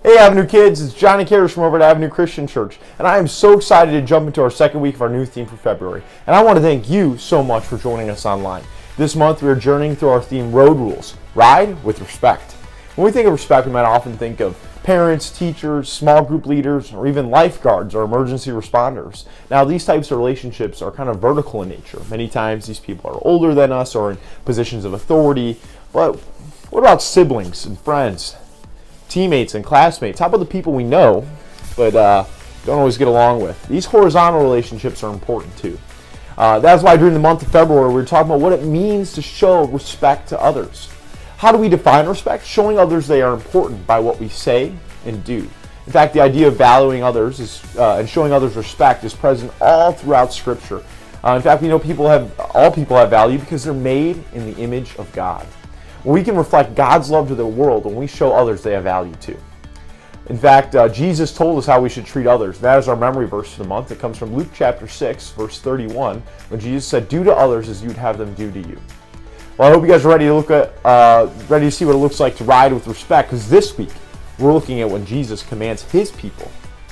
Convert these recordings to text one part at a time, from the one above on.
Hey Avenue kids, it's Johnny Karras from over at Avenue Christian Church, and I am so excited to jump into our second week of our new theme for February. And I want to thank you so much for joining us online. This month we are journeying through our theme, Road Rules, Ride with Respect. When we think of respect, we might often think of parents, teachers, small group leaders, or even lifeguards or emergency responders. Now, these types of relationships are kind of vertical in nature. Many times these people are older than us or in positions of authority. But what about siblings and friends, teammates and classmates? How about the people we know but don't always get along with? These horizontal relationships are important too. That's why during the month of February we're talking about what it means to show respect to others. How do we define respect? Showing others they are important by what we say and do. In fact, the idea of valuing others and showing others respect is present all throughout Scripture. In fact, we know all people have value because they're made in the image of God. We can reflect God's love to the world when we show others they have value too. In fact, Jesus told us how we should treat others. That is our memory verse for the month. It comes from Luke chapter 6, verse 31, when Jesus said, "Do to others as you'd have them do to you." Well, I hope you guys are ready to see what it looks like to ride with respect, because this week we're looking at when Jesus commands his people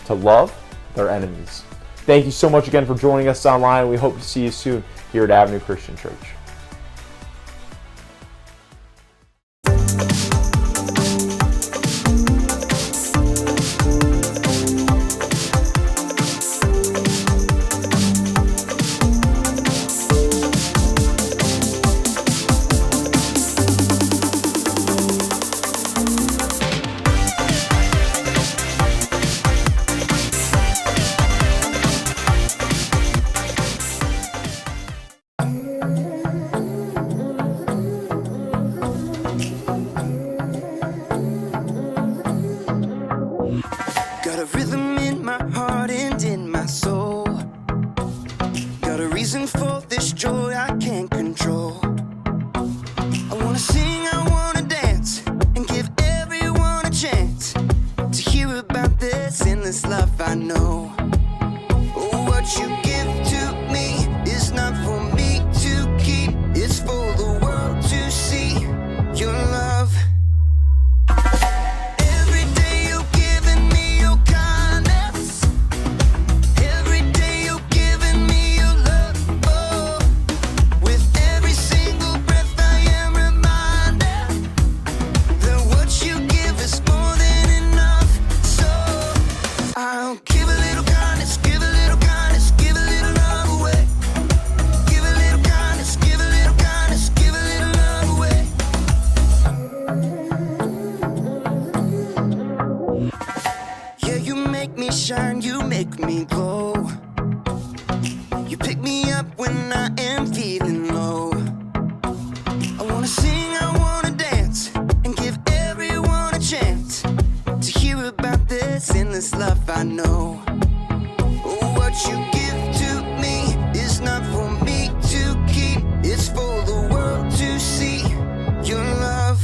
to love their enemies. Thank you so much again for joining us online. We hope to see you soon here at Avenue Christian Church. Got a rhythm in my heart and in my soul. Got a reason for this joy I can't control. I wanna sing, I wanna dance, and give everyone a chance to hear about this endless love I know. Oh, what you give to me is not for me to keep. It's for the world to see your love. Shine, you make me glow. You pick me up when I am feeling low. I wanna sing, I wanna dance, and give everyone a chance to hear about this endless love I know. Oh, what you give to me is not for me to keep. It's for the world to see your love.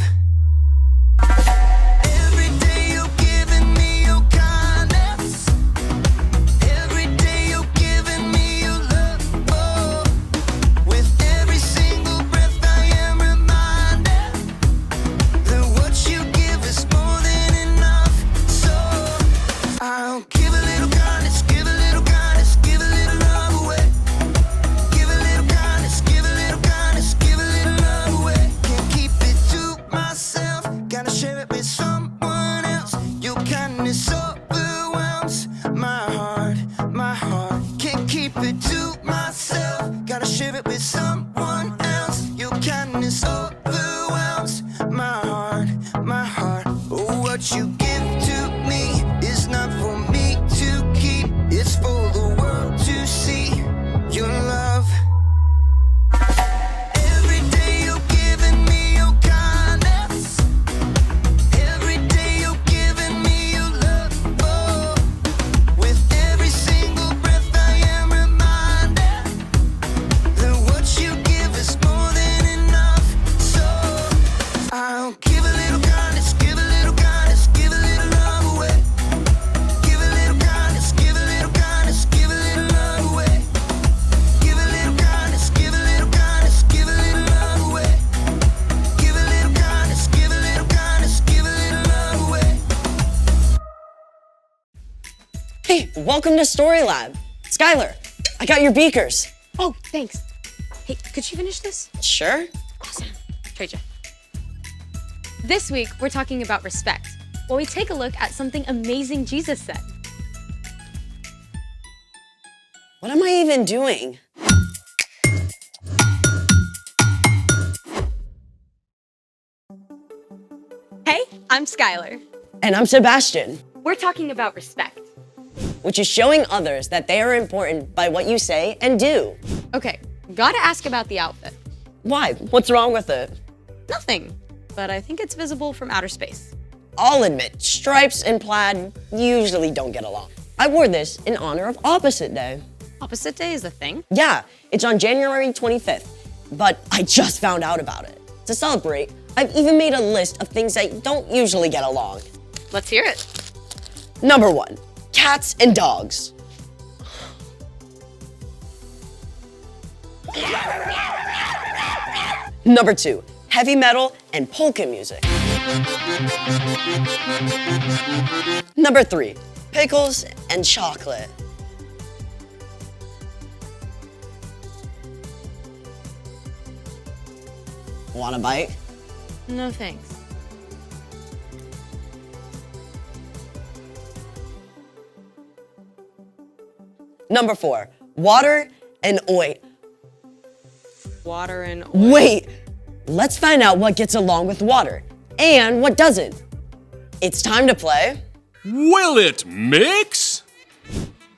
What you give to me is not for me to keep. It's for the world to see your love. Every day you're giving me your kindness. Every day you're giving me your love. Oh, with every single breath I am reminded that what you give is more than enough. So I'll give a little kindness, give a little kindness, give a Hey, welcome to Story Lab. Skylar, I got your beakers. Oh, thanks. Hey, could you finish this? Sure. Awesome. Trade you. This week, we're talking about respect, while we take a look at something amazing Jesus said. What am I even doing? Hey, I'm Skylar. And I'm Sebastian, We're talking about respect. which is showing others that they are important by what you say and do. Okay, gotta ask about the outfit. Why? What's wrong with it? Nothing, but I think it's visible from outer space. I'll admit, stripes and plaid usually don't get along. I wore this in honor of Opposite Day. Opposite Day is a thing? Yeah, it's on January 25th, but I just found out about it. To celebrate, I've even made a list of things that don't usually get along. Let's hear it. Number 1, cats and dogs. Number 2, heavy metal and polka music. Number 3, pickles and chocolate. Want a bite? No thanks. Number 4, water and oil. Water and oil. Wait, let's find out what gets along with water and what doesn't. It's time to play. Will it mix?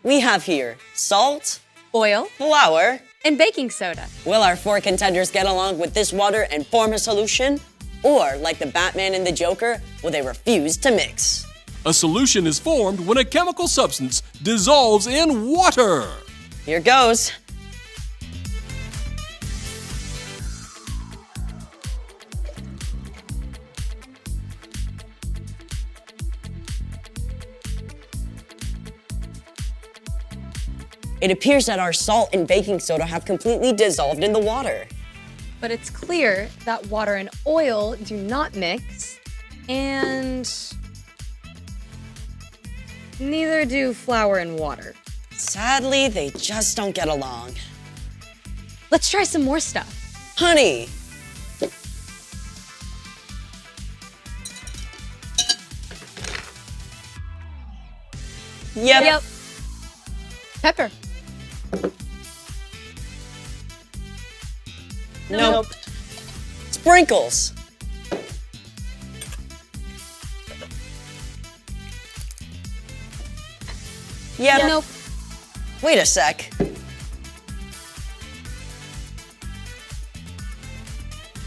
We have here salt, Oil flour. and baking soda. Will our 4 contenders get along with this water and form a solution? Or, like the Batman and the Joker, will they refuse to mix? A solution is formed when a chemical substance dissolves in water. Here goes. It appears that our salt and baking soda have completely dissolved in the water. But it's clear that water and oil do not mix, and neither do flour and water. Sadly, they just don't get along. Let's try some more stuff. Honey! Yep. Pepper. Nope. Sprinkles. Yep. Nope. Wait a sec.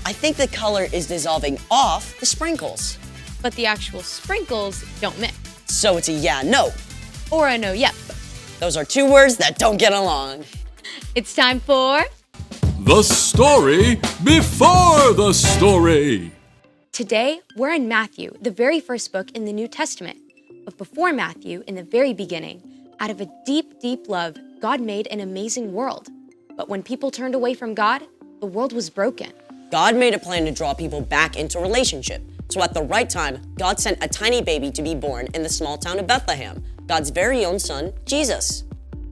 I think the color is dissolving off the sprinkles. But the actual sprinkles don't mix. So it's a yeah, no. Or a no, yep. Those are 2 words that don't get along. It's time for... The story before the story. Today, we're in Matthew, the very first book in the New Testament. But before Matthew, in the very beginning, out of a deep, deep love, God made an amazing world. But when people turned away from God, the world was broken. God made a plan to draw people back into relationship. So at the right time, God sent a tiny baby to be born in the small town of Bethlehem, God's very own son, Jesus.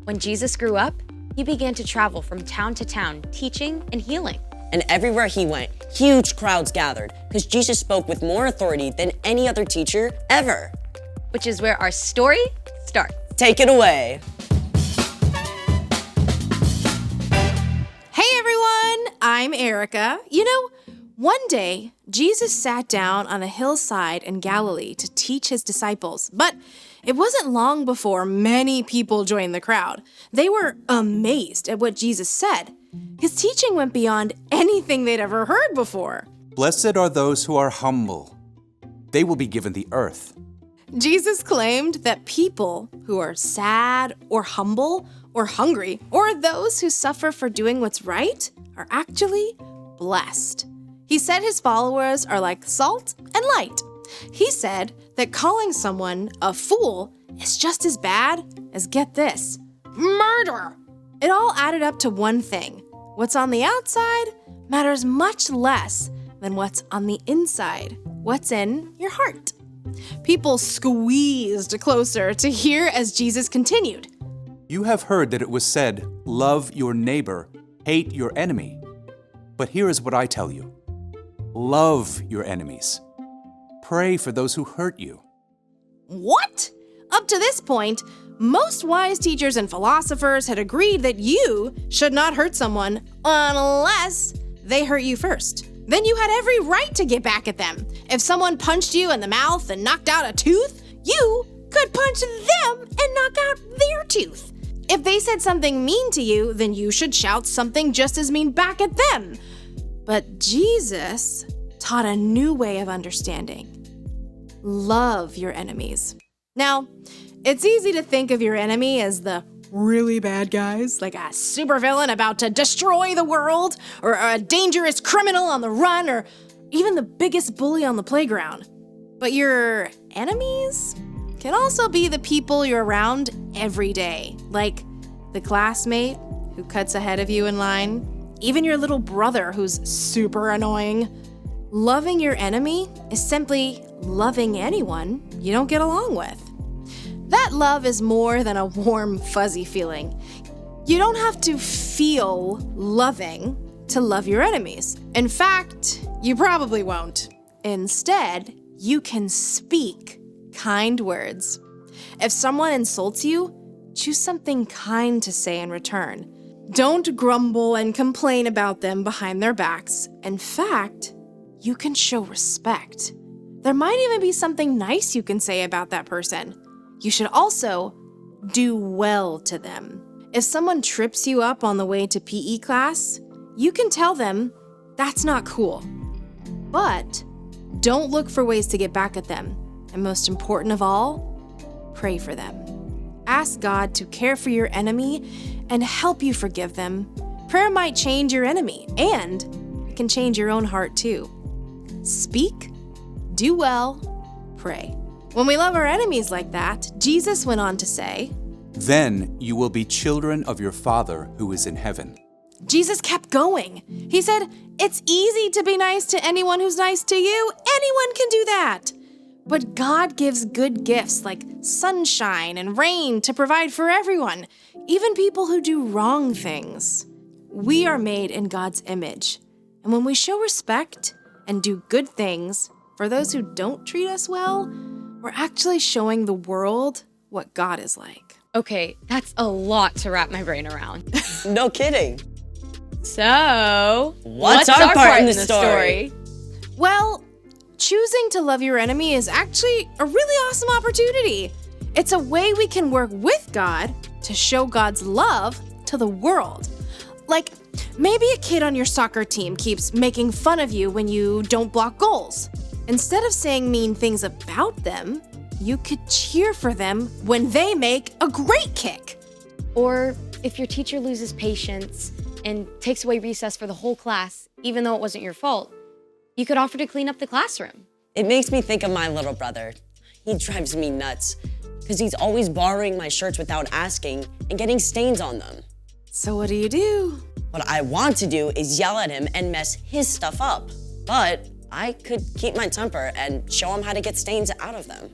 When Jesus grew up, he began to travel from town to town, teaching and healing. And everywhere he went, huge crowds gathered because Jesus spoke with more authority than any other teacher ever. Which is where our story starts. Take it away. Hey everyone, I'm Erica. You know, one day, Jesus sat down on a hillside in Galilee to teach his disciples, but it wasn't long before many people joined the crowd. They were amazed at what Jesus said. His teaching went beyond anything they'd ever heard before. Blessed are those who are humble. They will be given the earth. Jesus claimed that people who are sad or humble or hungry or those who suffer for doing what's right are actually blessed. He said his followers are like salt and light. He said that calling someone a fool is just as bad as, get this, murder. It all added up to one thing. What's on the outside matters much less than what's on the inside. What's in your heart? People squeezed closer to hear as Jesus continued. You have heard that it was said, 'Love your neighbor, hate your enemy.' But here is what I tell you. Love your enemies. Pray for those who hurt you." What? Up to this point, most wise teachers and philosophers had agreed that you should not hurt someone unless they hurt you first. Then you had every right to get back at them. If someone punched you in the mouth and knocked out a tooth, you could punch them and knock out their tooth. If they said something mean to you, then you should shout something just as mean back at them. But Jesus taught a new way of understanding. Love your enemies. Now, it's easy to think of your enemy as the really bad guys, like a supervillain about to destroy the world, or a dangerous criminal on the run, or even the biggest bully on the playground. But your enemies can also be the people you're around every day, like the classmate who cuts ahead of you in line, even your little brother who's super annoying. Loving your enemy is simply loving anyone you don't get along with. That love is more than a warm, fuzzy feeling. You don't have to feel loving to love your enemies. In fact, you probably won't. Instead, you can speak kind words. If someone insults you, choose something kind to say in return. Don't grumble and complain about them behind their backs. In fact, you can show respect. There might even be something nice you can say about that person. You should also do well to them. If someone trips you up on the way to PE class, you can tell them that's not cool. But don't look for ways to get back at them. And most important of all, pray for them. Ask God to care for your enemy and help you forgive them. Prayer might change your enemy, and it can change your own heart too. Speak, do well, pray. When we love our enemies like that, Jesus went on to say, "Then you will be children of your Father who is in heaven." Jesus kept going. He said, it's easy to be nice to anyone who's nice to you. Anyone can do that. But God gives good gifts like sunshine and rain to provide for everyone, even people who do wrong things. We are made in God's image. And when we show respect and do good things for those who don't treat us well, we're actually showing the world what God is like. Okay, that's a lot to wrap my brain around. No kidding. So, What's our part in the story? Well, choosing to love your enemy is actually a really awesome opportunity. It's a way we can work with God to show God's love to the world. Like, maybe a kid on your soccer team keeps making fun of you when you don't block goals. Instead of saying mean things about them, you could cheer for them when they make a great kick. Or if your teacher loses patience and takes away recess for the whole class, even though it wasn't your fault, you could offer to clean up the classroom. It makes me think of my little brother. He drives me nuts because he's always borrowing my shirts without asking and getting stains on them. So what do? What I want to do is yell at him and mess his stuff up. But I could keep my temper and show him how to get stains out of them.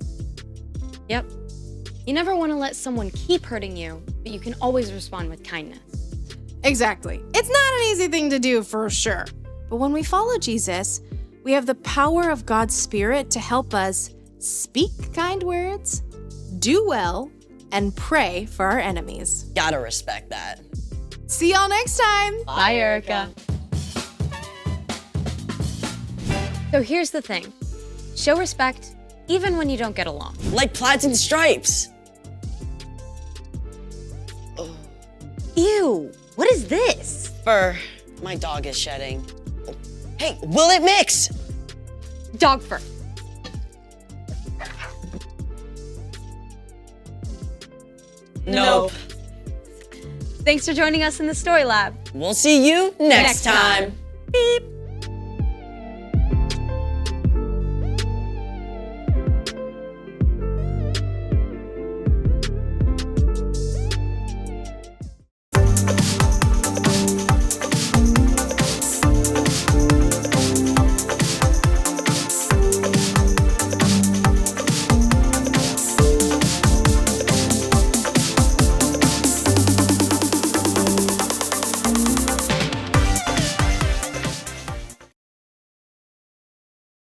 Yep. You never want to let someone keep hurting you, but you can always respond with kindness. Exactly. It's not an easy thing to do for sure. But when we follow Jesus, we have the power of God's Spirit to help us speak kind words, do well, and pray for our enemies. Gotta respect that. See y'all next time. Bye, Erica. So here's the thing. Show respect even when you don't get along. Like plaids and stripes. Ew, what is this? Fur. My dog is shedding. Oh, hey, will it mix? Dog fur. Nope. Thanks for joining us in the Story Lab. We'll see you next time. Beep.